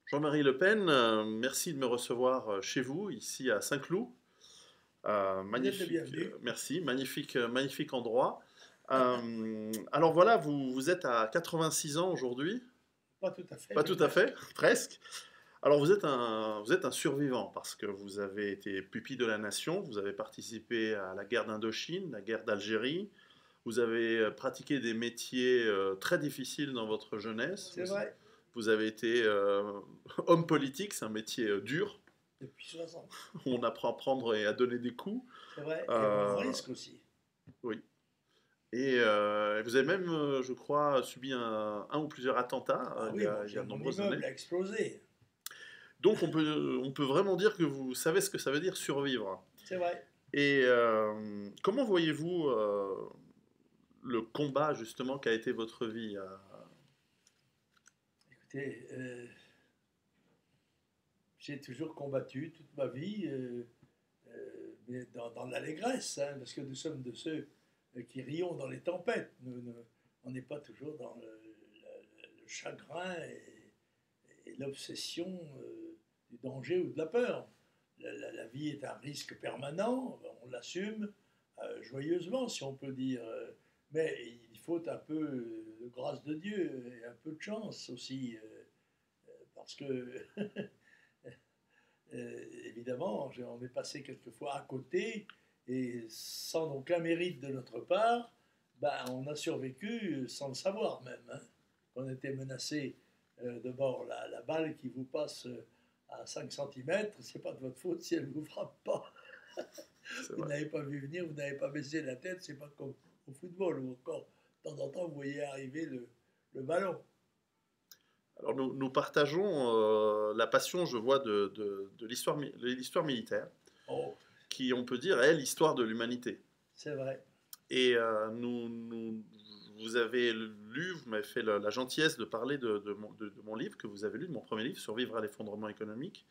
Jean-Marie Le Pen, merci de me recevoir chez vous, ici à Saint-Cloud. Vous êtes le Magnifique, bienvenu. merci, magnifique, magnifique endroit. Alors voilà, vous êtes à 86 ans aujourd'hui, Pas tout à fait, pas mais tout à fait, presque. presque. Alors vous êtes un survivant parce que vous avez été pupille de la nation, vous avez participé à la guerre d'Indochine, la guerre d'Algérie, vous avez pratiqué des métiers très difficiles dans votre jeunesse, C'est vrai, vous avez été homme politique, c'est un métier dur. depuis 60. On apprend à prendre et à donner des coups. C'est vrai, et on en Euh, risque aussi. oui. Et vous avez même, je crois, subi un ou plusieurs attentats Ah il y oui, a, il y a de mon nombreuses années. immeuble a explosé. Donc on peut vraiment dire que vous savez ce que ça veut dire survivre. C'est vrai. Et comment voyez-vous le combat justement qu'a été votre vie Écoutez, j'ai toujours combattu toute ma vie, mais dans l'allégresse, hein, parce que nous sommes de ceux qui rions dans les tempêtes. On n'est pas toujours dans le chagrin et l'obsession du danger ou de la peur. La vie est un risque permanent, on l'assume joyeusement, si on peut dire. Mais il faut un peu de grâce de Dieu et un peu de chance aussi, parce que, évidemment, on est passé quelquefois à côté, et sans aucun mérite de notre part, ben, on a survécu sans le savoir même. Hein. On était menacé de mort. La balle qui vous passe à 5 centimètres, c'est pas de votre faute si elle ne vous frappe pas. C'est Vous vrai. n'avez pas vu venir, vous n'avez pas baissé la tête, c'est pas comme au football, ou encore, de temps en temps, vous voyez arriver le ballon. Alors nous partageons la passion, je vois, de l'histoire militaire, Oh, qui, on peut dire, est l'histoire de l'humanité. c'est vrai. Et vous avez lu, vous m'avez fait la gentillesse de parler de mon livre que vous avez lu, de mon premier livre, Survivre à l'effondrement économique,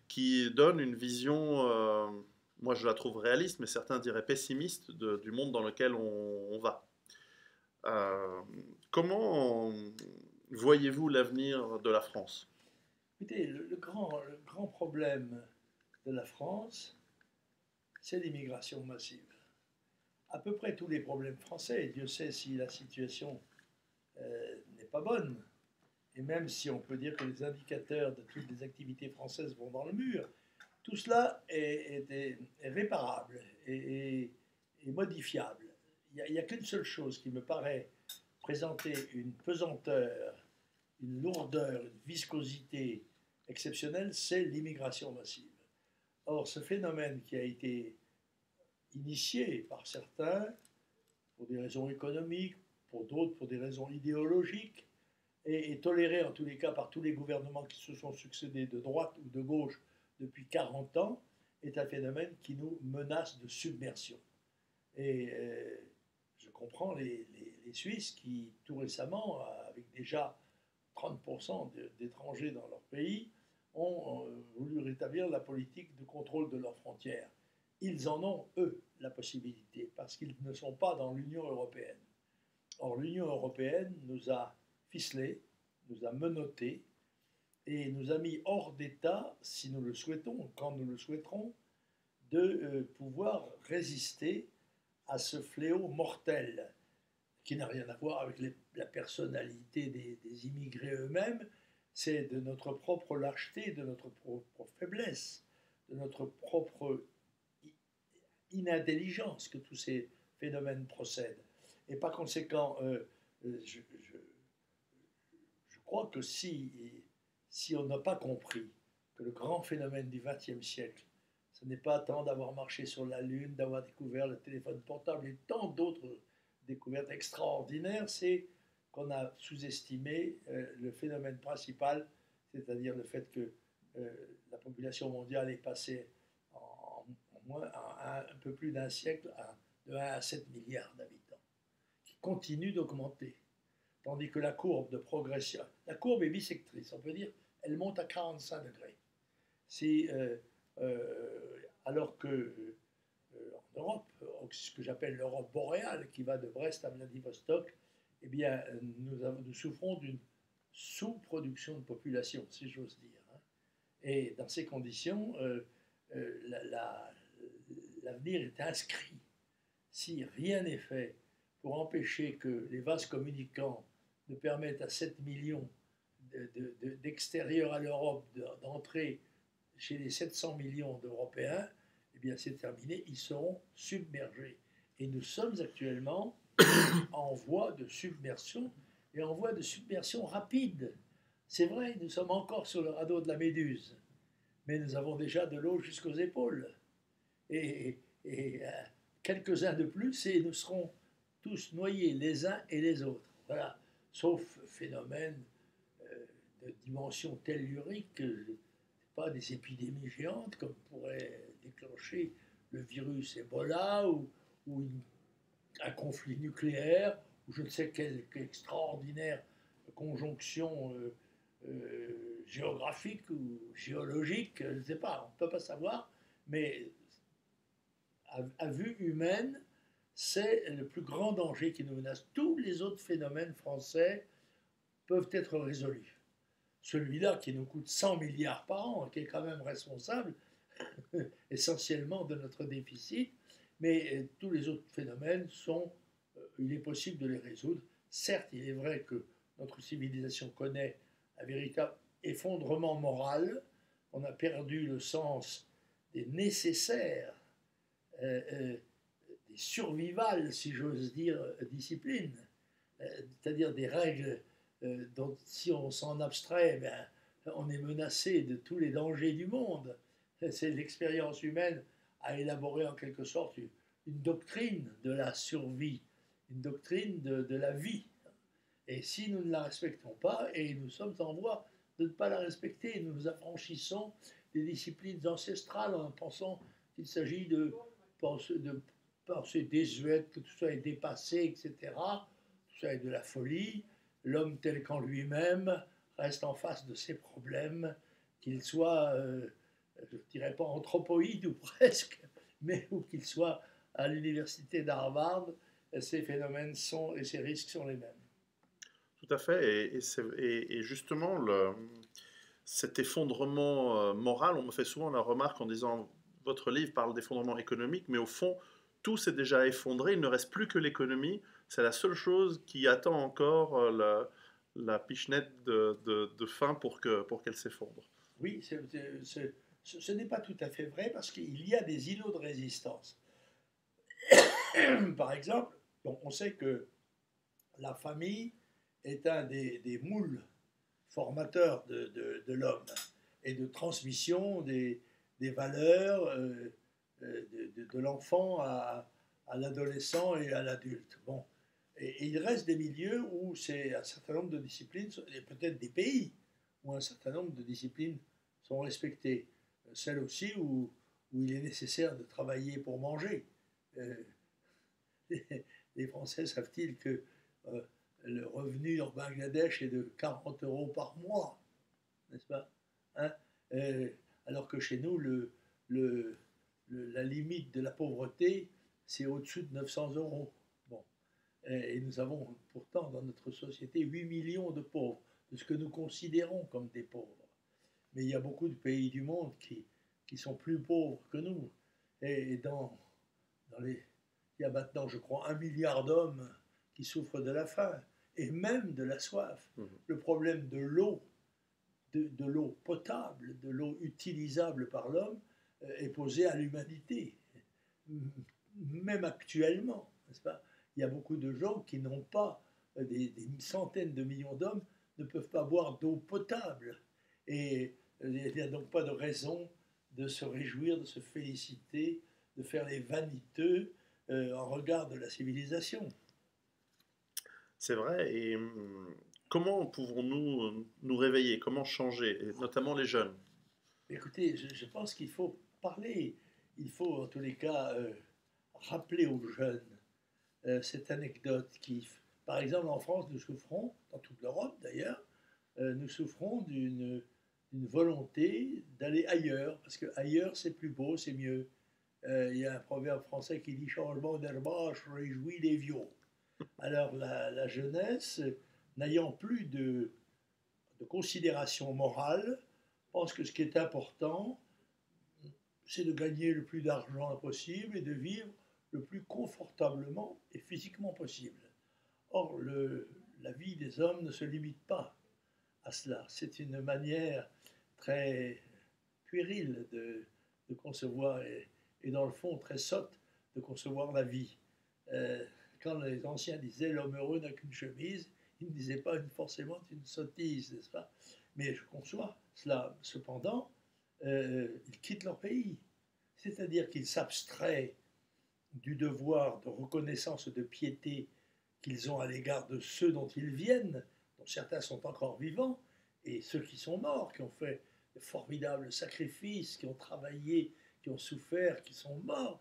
qui donne une vision, moi je la trouve réaliste, mais certains diraient pessimiste, du monde dans lequel on va. Euh, comment voyez-vous l'avenir de la France? Écoutez, le grand problème de la France, c'est l'immigration massive. À peu près tous les problèmes français, et Dieu sait si la situation n'est pas bonne, et même si on peut dire que les indicateurs de toutes les activités françaises vont dans le mur, tout cela est réparable et modifiable. Il n'y a qu'une seule chose qui me paraît présenter une pesanteur, une lourdeur, une viscosité exceptionnelle, c'est l'immigration massive. Or, ce phénomène qui a été initié par certains, pour des raisons économiques, pour d'autres pour des raisons idéologiques, et toléré en tous les cas par tous les gouvernements qui se sont succédés de droite ou de gauche depuis 40 ans, est un phénomène qui nous menace de submersion. Et je comprends les Suisses qui, tout récemment, avec déjà 30% d'étrangers dans leur pays, ont voulu rétablir la politique de contrôle de leurs frontières. Ils en ont, eux, la possibilité, parce qu'ils ne sont pas dans l'Union européenne. Or, l'Union européenne nous a ficelés, nous a menottés et nous a mis hors d'état, si nous le souhaitons, quand nous le souhaiterons, de pouvoir résister à ce fléau mortel qui n'a rien à voir avec la personnalité des immigrés eux-mêmes, c'est de notre propre lâcheté, de notre propre faiblesse, de notre propre inintelligence que tous ces phénomènes procèdent. Et par conséquent, je crois que si on n'a pas compris que le grand phénomène du XXe siècle, ce n'est pas tant d'avoir marché sur la Lune, d'avoir découvert le téléphone portable et tant d'autres découvertes extraordinaires, c'est qu'on a sous-estimé le phénomène principal, c'est-à-dire le fait que la population mondiale est passée en moins, un peu plus d'un siècle de 1 à 7 milliards d'habitants, qui continue d'augmenter. Tandis que la courbe de progression, la courbe est bisectrice, on peut dire, elle monte à 45 degrés. C'est, alors que en Europe, ce que j'appelle l'Europe boréale, qui va de Brest à Vladivostok, eh bien, nous souffrons d'une sous-production de population, si j'ose dire. Hein. Et dans ces conditions, l'avenir est inscrit. Si rien n'est fait pour empêcher que les vases communicants ne permettent à 7 millions d'extérieurs à l'Europe d'entrer chez les 700 millions d'Européens, eh bien c'est terminé, ils seront submergés. Et nous sommes actuellement en voie de submersion, et en voie de submersion rapide. C'est vrai, nous sommes encore sur le radeau de la Méduse, mais nous avons déjà de l'eau jusqu'aux épaules. Et quelques-uns de plus, et nous serons tous noyés les uns et les autres. Voilà, sauf phénomène de dimension tellurique, pas des épidémies géantes comme pourrait déclencher le virus Ebola ou un conflit nucléaire ou je ne sais quelle extraordinaire conjonction géographique ou géologique, je ne sais pas, on ne peut pas savoir, mais à vue humaine, c'est le plus grand danger qui nous menace. Tous les autres phénomènes français peuvent être résolus. Celui-là qui nous coûte 100 milliards par an, qui est quand même responsable essentiellement de notre déficit, mais tous les autres phénomènes il est possible de les résoudre. Certes, il est vrai que notre civilisation connaît un véritable effondrement moral, on a perdu le sens des nécessaires, des survivales, si j'ose dire, disciplines, c'est-à-dire des règles dont si on s'en abstrait, on est menacé de tous les dangers du monde. C'est l'expérience humaine à élaborer en quelque sorte une doctrine de la survie, une doctrine de la vie. Et si nous ne la respectons pas, et nous sommes en voie de ne pas la respecter, nous nous affranchissons des disciplines ancestrales en pensant qu'il s'agit de pensée désuète, que tout ça est dépassé, etc. Tout ça est de la folie. L'homme tel qu'en lui-même reste en face de ses problèmes, qu'il soit, je ne dirais pas anthropoïde ou presque, mais où qu'il soit à l'université d'Harvard, ces phénomènes et ces risques sont les mêmes. Tout à fait, et justement, cet effondrement moral, on me fait souvent la remarque en disant, votre livre parle d'effondrement économique, mais au fond, tout s'est déjà effondré, il ne reste plus que l'économie, c'est la seule chose qui attend encore la pichenette de fin pour qu'elle s'effondre. Oui, ce n'est pas tout à fait vrai parce qu'il y a des îlots de résistance. Par exemple, on sait que la famille est un des moules formateurs de l'homme et de transmission des valeurs de l'enfant à l'adolescent et à l'adulte. Bon. Et il reste des milieux où c'est un certain nombre de disciplines, et peut-être des pays où un certain nombre de disciplines sont respectées. Celles aussi où il est nécessaire de travailler pour manger. Les Français savent-ils que le revenu en Bangladesh est de 40 € par mois, n'est-ce pas, hein? Alors que chez nous, la limite de la pauvreté, c'est au-dessus de 900 €. Bon. Et nous avons pourtant dans notre société 8 millions de pauvres, de ce que nous considérons comme des pauvres. Mais il y a beaucoup de pays du monde qui sont plus pauvres que nous. Et il y a maintenant, je crois, 1 milliard d'hommes qui souffrent de la faim et même de la soif. Le problème de l'eau, de l'eau potable, de l'eau utilisable par l'homme, est posé à l'humanité. Même actuellement, n'est-ce pas? Il y a beaucoup de gens qui n'ont pas, des centaines de millions d'hommes ne peuvent pas boire d'eau potable. Et il n'y a donc pas de raison de se réjouir, de se féliciter, de faire les vaniteux en regard de la civilisation. C'est vrai, et comment pouvons-nous nous réveiller, comment changer, et notamment les jeunes? Écoutez, je pense qu'il faut parler, il faut en tous les cas rappeler aux jeunes cette anecdote qui, par exemple en France, nous souffrons, dans toute l'Europe d'ailleurs, nous souffrons d'une volonté d'aller ailleurs, parce que ailleurs c'est plus beau, c'est mieux. Il y a un proverbe français qui dit « changement d'herbage réjouit les vieux ». Alors la jeunesse, n'ayant plus considération morale, pense que ce qui est important, c'est de gagner le plus d'argent possible et de vivre le plus confortablement et physiquement possible. Or, la vie des hommes ne se limite pas à cela. C'est une manière très puérile de concevoir et dans le fond très sotte de concevoir la vie. Quand les anciens disaient l'homme heureux n'a qu'une chemise, ils ne disaient pas forcément une sottise, n'est-ce pas? Mais je conçois cela. Cependant, ils quittent leur pays. C'est-à-dire qu'ils s'abstraient du devoir de reconnaissance et de piété qu'ils ont à l'égard de ceux dont ils viennent, dont certains sont encore vivants, et ceux qui sont morts, qui ont fait de formidables sacrifices, qui ont travaillé, qui ont souffert, qui sont morts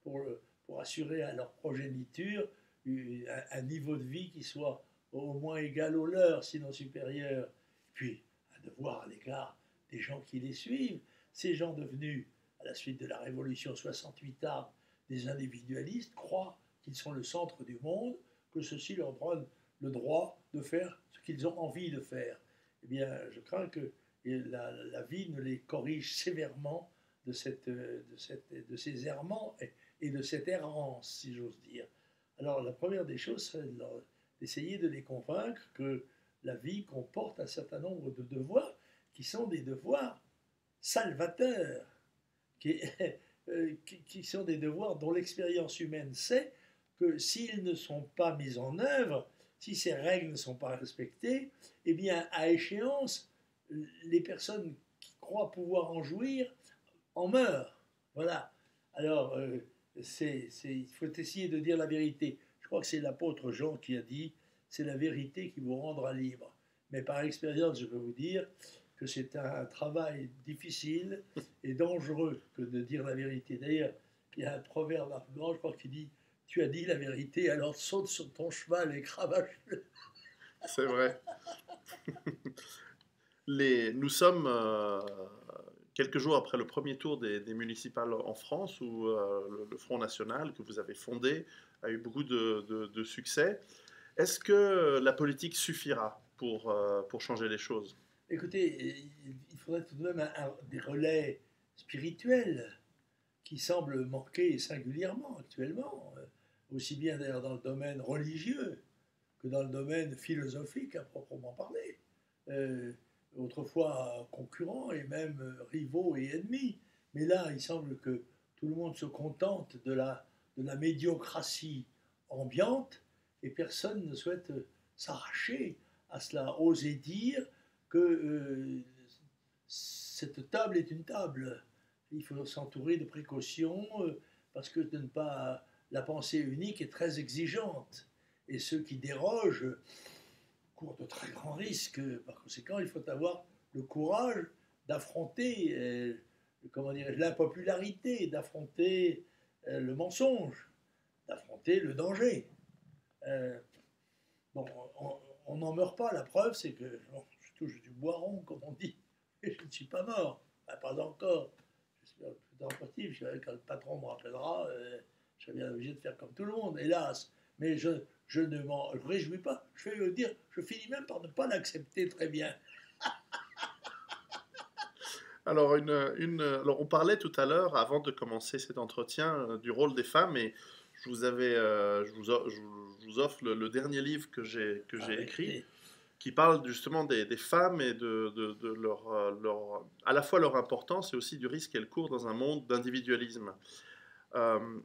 pour assurer à leur progéniture un niveau de vie qui soit au moins égal au leur, sinon supérieur. Puis, un devoir à l'égard des gens qui les suivent, ces gens devenus, à la suite de la Révolution 68 des individualistes, croient qu'ils sont le centre du monde, que ceci leur donne le droit de faire ce qu'ils ont envie de faire. Eh bien, je crains que la vie ne les corrige sévèrement de ces errements et de cette errance, si j'ose dire. Alors, la première des choses serait d'essayer de les convaincre que la vie comporte un certain nombre de devoirs qui sont des devoirs salvateurs, qui sont des devoirs dont l'expérience humaine sait que s'ils ne sont pas mis en œuvre, si ces règles ne sont pas respectées, eh bien, à échéance, les personnes qui croient pouvoir en jouir en meurent. Voilà. Alors, il faut essayer de dire la vérité. Je crois que c'est l'apôtre Jean qui a dit « c'est la vérité qui vous rendra libre ». Mais par expérience, je peux vous dire que c'est un travail difficile et dangereux que de dire la vérité. D'ailleurs, il y a un proverbe afghan, je crois, qui dit « tu as dit la vérité, alors saute sur ton cheval et cravache-le ». C'est vrai. Nous sommes quelques jours après le premier tour des municipales en France, où le Front National, que vous avez fondé, a eu beaucoup de succès. Est-ce que la politique suffira pour changer les choses? Écoutez, il faudrait tout de même des relais spirituels qui semblent manquer singulièrement actuellement, aussi bien d'ailleurs dans le domaine religieux que dans le domaine philosophique à proprement parler. Autrefois concurrents et même rivaux et ennemis. Mais là, il semble que tout le monde se contente de la médiocratie ambiante et personne ne souhaite s'arracher à cela, oser dire que cette table est une table. Il faut s'entourer de précautions parce que la pensée unique est très exigeante. Et ceux qui dérogent courent de très grands risques. Par conséquent, il faut avoir le courage d'affronter l'impopularité, d'affronter le mensonge, d'affronter le danger. Bon, on n'en meurt pas. La preuve, c'est que je touche du bois rond, comme on dit, et je ne suis pas mort. Enfin, pas encore. J'espère le plus tard possible. Quand le patron me rappellera, je serai bien obligé de faire comme tout le monde, hélas. Mais je ne m'en réjouis pas. Je vais le dire, je finis même par ne pas l'accepter très bien. Alors, alors, on parlait tout à l'heure, avant de commencer cet entretien, du rôle des femmes, et je vous offre le dernier livre que j'ai écrit, qui parle justement des femmes et de à la fois leur importance et aussi du risque qu'elles courent dans un monde d'individualisme.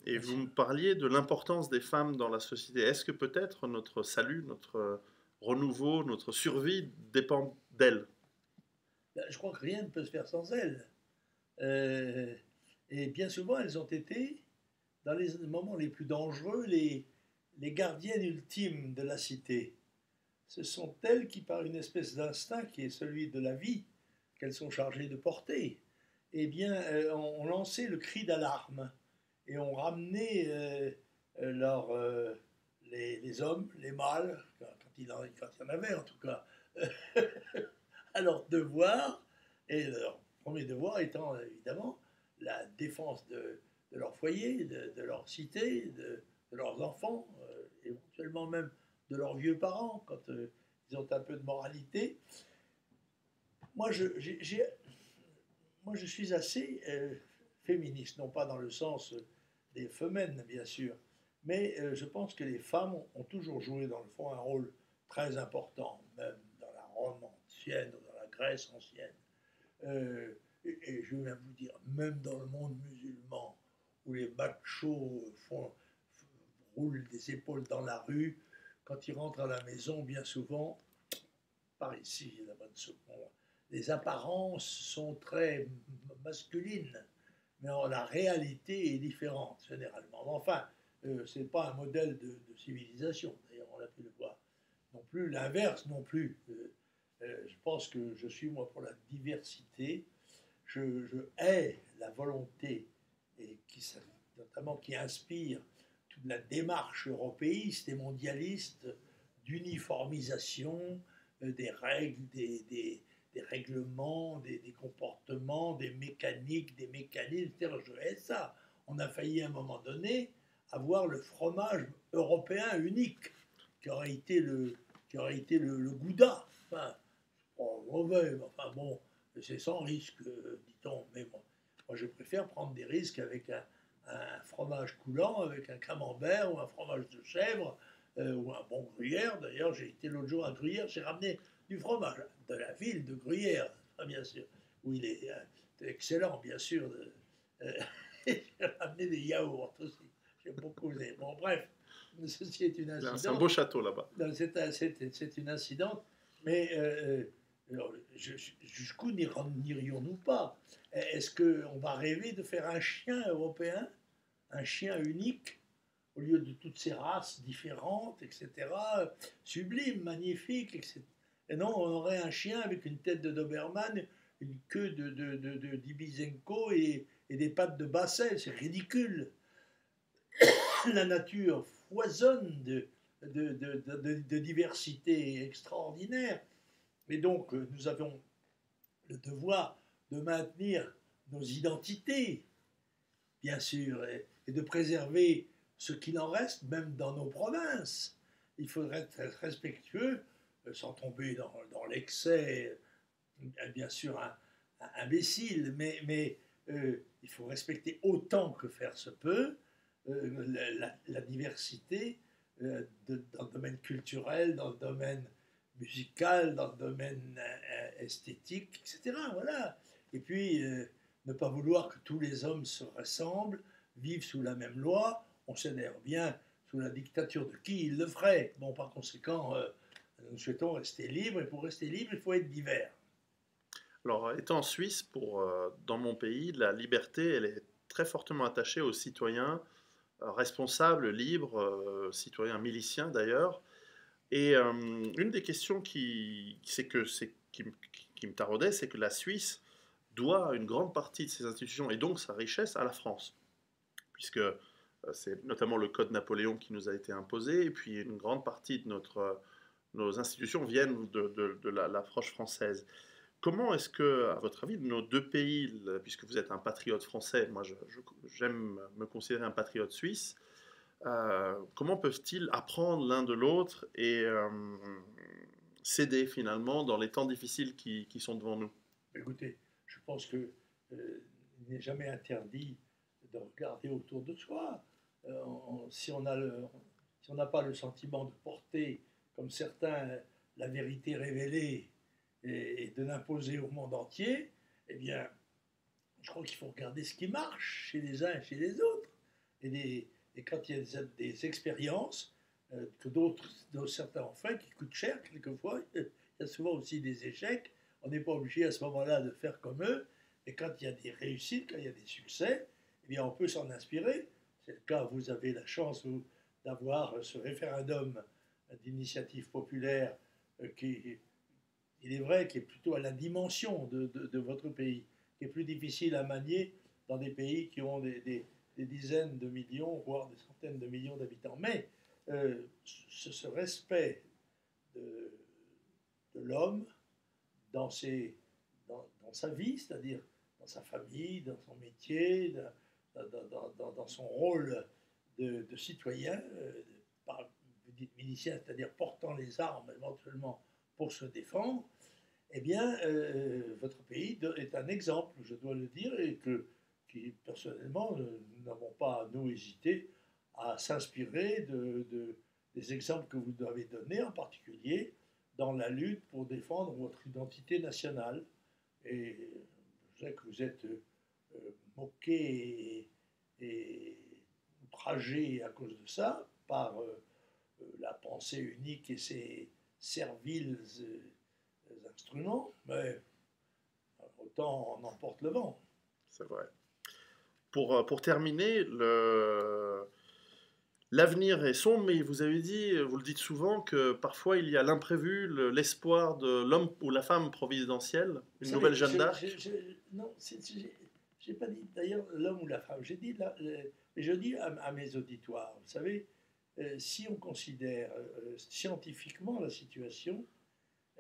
Et vous me parliez de l'importance des femmes dans la société. Est-ce que peut-être notre salut, notre renouveau, notre survie dépend d'elles? Je crois que rien ne peut se faire sans elles. Et bien souvent, elles ont été, dans les moments les plus dangereux, les gardiennes ultimes de la cité. Ce sont elles qui, par une espèce d'instinct qui est celui de la vie, qu'elles sont chargées de porter, eh bien, ont lancé le cri d'alarme et ont ramené les hommes, les mâles, quand il y en avait en tout cas, à leur devoir, et leur premier devoir étant évidemment la défense de leur foyer, de leur cité, de leurs enfants, éventuellement même de leurs vieux parents, quand ils ont un peu de moralité. moi, moi, je suis assez féministe, non pas dans le sens des femmes, bien sûr, mais je pense que les femmes ont toujours joué, dans le fond, un rôle très important, même dans la Rome ancienne ou dans la Grèce ancienne. Et je vais même vous dire, même dans le monde musulman, où les machos roulent des épaules dans la rue, quand ils rentrent à la maison, bien souvent, par ici, là-bas de ce point, les apparences sont très masculines, mais la réalité est différente, généralement. Mais enfin, ce n'est pas un modèle de civilisation, d'ailleurs, on l'a pu le voir. Non plus, l'inverse non plus. Je pense que je suis, moi, pour la diversité. Je hais la volonté, et notamment qui inspire toute la démarche européiste et mondialiste d'uniformisation des règles, des règlements, des comportements, des mécaniques, des mécanismes, etc. Je hais ça. On a failli à un moment donné avoir le fromage européen unique, qui aurait été le Gouda. Enfin, pas mauvais, mais enfin bon, c'est sans risque, dit-on. Mais bon, moi, je préfère prendre des risques avec un fromage coulant, avec un camembert ou un fromage de chèvre ou un bon gruyère. D'ailleurs, j'ai été l'autre jour à Gruyère, j'ai ramené du fromage de la ville de Gruyère, bien sûr, où il est excellent, bien sûr. J'ai ramené des yaourts aussi. J'aime beaucoup les. Bon, bref, ceci est une incidente. C'est un beau château là-bas. C'est une incidente, mais jusqu'où n'irions-nous pas? Est-ce qu'on va rêver de faire un chien européen, un chien unique, au lieu de toutes ces races différentes, etc., sublime, magnifique, etc. Et non, on aurait un chien avec une tête de Doberman, une queue d'Ibizenko et des pattes de Basset. C'est ridicule. La nature foisonne de diversité extraordinaire. Et donc, nous avons le devoir de maintenir nos identités, bien sûr, et de préserver ce qu'il en reste, même dans nos provinces. Il faudrait être respectueux, sans tomber dans l'excès, bien sûr, imbécile, mais il faut respecter autant que faire se peut la diversité dans le domaine culturel, dans le domaine musical, dans le domaine esthétique, etc. Voilà. Et puis, ne pas vouloir que tous les hommes se ressemblent, vivent sous la même loi. On sait d'ailleurs bien sous la dictature de qui il le ferait. Bon, par conséquent, nous souhaitons rester libres, et pour rester libre, il faut être divers. Alors, étant en Suisse, dans mon pays, la liberté, elle est très fortement attachée aux citoyens responsables, libres, citoyens miliciens d'ailleurs. Et une des questions qui me taraudait, c'est que la Suisse doit une grande partie de ses institutions et donc sa richesse à la France, puisque c'est notamment le Code Napoléon qui nous a été imposé, et puis une grande partie de nos institutions viennent de l'approche française. Comment est-ce que, à votre avis, nos deux pays, puisque vous êtes un patriote français, moi j'aime me considérer un patriote suisse, comment peuvent-ils apprendre l'un de l'autre et s'aider finalement dans les temps difficiles qui sont devant nous? Écoutez, je pense qu'il n'est jamais interdit de regarder autour de soi. Si on n'a pas le sentiment de porter, comme certains, la vérité révélée et de l'imposer au monde entier, eh bien, je crois qu'il faut regarder ce qui marche chez les uns et chez les autres. Et quand il y a des expériences que certains ont fait, qui coûtent cher quelquefois, il y a souvent aussi des échecs. On n'est pas obligé à ce moment-là de faire comme eux. Et quand il y a des réussites, quand il y a des succès, eh bien, on peut s'en inspirer. C'est le cas, vous avez la chance d'avoir ce référendum d'initiative populaire qui, il est vrai, qui est plutôt à la dimension de votre pays, qui est plus difficile à manier dans des pays qui ont des dizaines de millions, voire des centaines de millions d'habitants. Mais ce respect de l'homme dans sa vie, c'est-à-dire dans sa famille, dans son métier, dans son rôle de citoyen, vous dites milicien, c'est-à-dire portant les armes éventuellement pour se défendre, eh bien, votre pays est un exemple, je dois le dire, et qui, personnellement, nous n'avons pas, nous, hésité à s'inspirer des exemples que vous avez donnés, en particulier dans la lutte pour défendre votre identité nationale. Et je sais que vous êtes moqué et outragé à cause de ça, par la pensée unique et ses serviles instruments, mais autant en emporte le vent. C'est vrai. Pour terminer, l'avenir est sombre, mais vous avez dit, vous le dites souvent, que parfois il y a l'imprévu, l'espoir de l'homme ou la femme providentielle, Vous une savez, nouvelle Jeanne d'Arc. non, j'ai pas dit d'ailleurs l'homme ou la femme, j'ai dit mais je dis à mes auditoires, vous savez, si on considère scientifiquement la situation,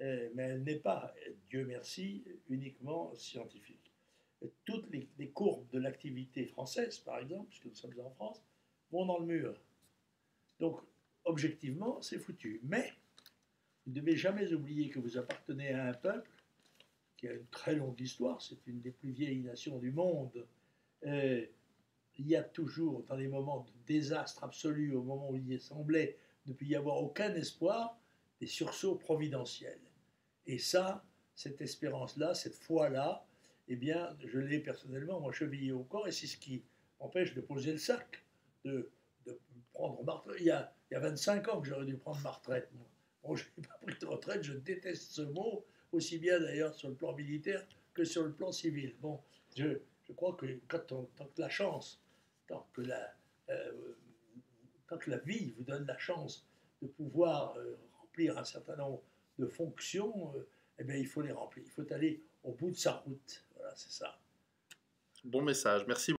mais elle n'est pas, Dieu merci, uniquement scientifique. Toutes les courbes de l'activité française, par exemple, puisque nous sommes en France, vont dans le mur. Donc, objectivement, c'est foutu. Mais vous ne devez jamais oublier que vous appartenez à un peuple qui a une très longue histoire, c'est une des plus vieilles nations du monde. Euh, il y a toujours, dans les moments de désastre absolu, au moment où il semblait ne plus y avoir aucun espoir, des sursauts providentiels. Et ça, cette espérance-là, cette foi-là, eh bien, je l'ai personnellement, moi, chevillé au corps, et c'est ce qui m'empêche de poser le sac, de prendre ma retraite. Il y a 25 ans que j'aurais dû prendre ma retraite, moi. Bon, je n'ai pas pris de retraite, je déteste ce mot, aussi bien d'ailleurs sur le plan militaire que sur le plan civil. Bon, je crois que tant que la chance, tant que euh, tant que la vie vous donne la chance de pouvoir remplir un certain nombre de fonctions, eh bien, il faut les remplir. Il faut aller au bout de sa route. Voilà, c'est ça. Bon message, merci.